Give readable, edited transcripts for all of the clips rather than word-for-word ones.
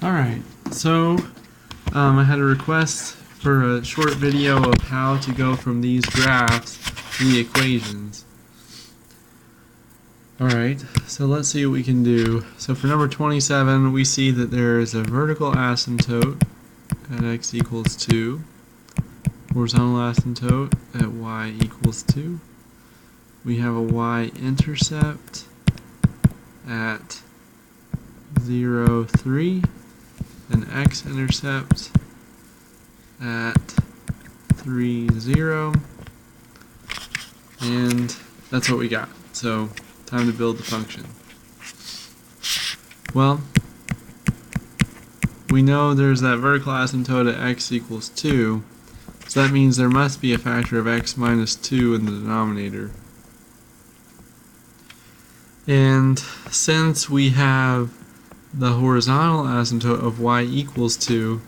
Alright, so I had a request for a short video of how to go from these graphs to the equations. Alright, so let's see what we can do. So for number 27, we see that there is a vertical asymptote at x equals 2, horizontal asymptote at y equals 2. We have a y-intercept at 0, 3, an x-intercept at 3, 0, and that's what we got. So time to build the function. Well, we know there's that vertical asymptote at x equals 2, so that means there must be a factor of x minus 2 in the denominator. And since we have the horizontal asymptote of y equals 2,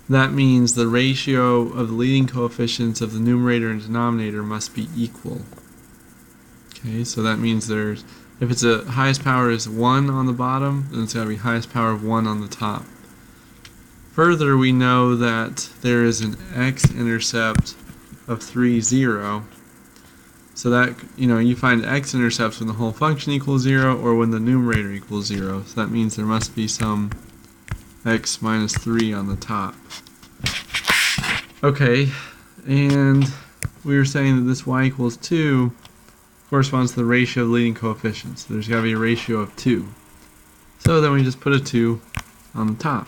that means the ratio of the leading coefficients of the numerator and denominator must be equal. Okay, so that means if it's the highest power is 1 on the bottom, then it's got to be highest power of 1 on the top. Further, we know that there is an x-intercept of 3, 0. So that, you find x-intercepts when the whole function equals 0 or when the numerator equals 0. So that means there must be some x minus 3 on the top. Okay, and we were saying that this y equals 2 corresponds to the ratio of the leading coefficients. So there's got to be a ratio of 2. So then we just put a 2 on the top.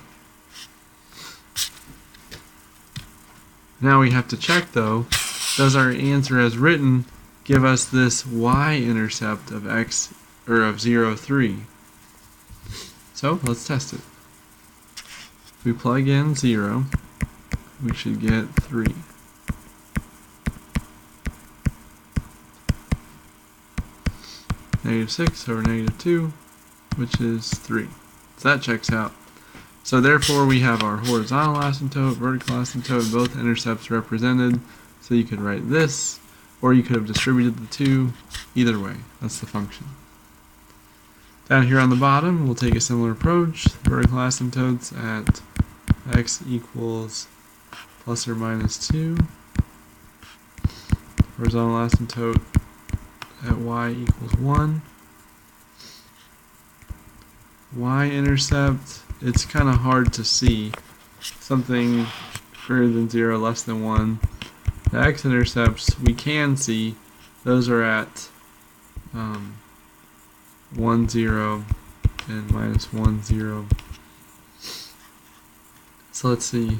Now we have to check, though, does our answer as written give us this y-intercept of x, or of 0, 3? So let's test it. If we plug in 0, we should get 3. Negative 6 over negative 2, which is 3. So that checks out. So therefore we have our horizontal asymptote, vertical asymptote, both intercepts represented. So you could write this, or you could have distributed the 2. Either way, that's the function. Down here on the bottom, we'll take a similar approach. Vertical asymptotes at x equals plus or minus 2. Horizontal asymptote at y equals 1. Y-intercept, it's kind of hard to see. Something greater than 0, less than 1. The x-intercepts we can see. Those are at 1, 0 and minus 1, 0. So let's see.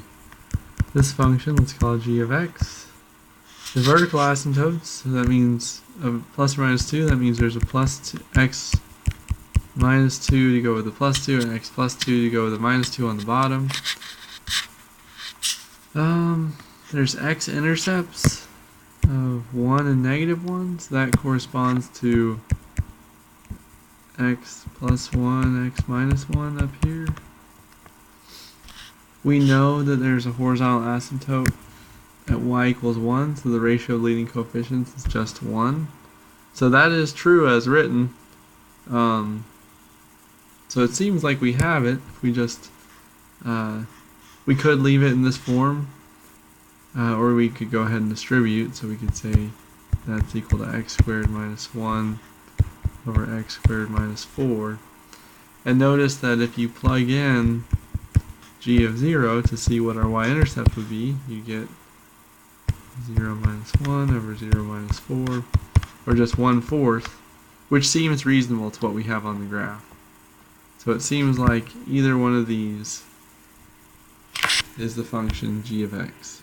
This function, let's call it g of x. The vertical asymptotes, so that means plus or minus 2, that means there's a plus 2, x minus 2 to go with the plus 2 and x plus 2 to go with the minus 2 on the bottom. There's x-intercepts of 1 and negative 1, so that corresponds to x plus 1, x minus 1 up here. We know that there's a horizontal asymptote at y equals 1, so the ratio of leading coefficients is just 1. So that is true as written. So it seems like we have it. If we just, we could leave it in this form, or we could go ahead and distribute. So we could say that's equal to x squared minus 1 over x squared minus 4. And notice that if you plug in g of 0 to see what our y-intercept would be, you get 0 minus 1 over 0 minus 4, or just 1/4, which seems reasonable to what we have on the graph. So it seems like either one of these is the function g of x.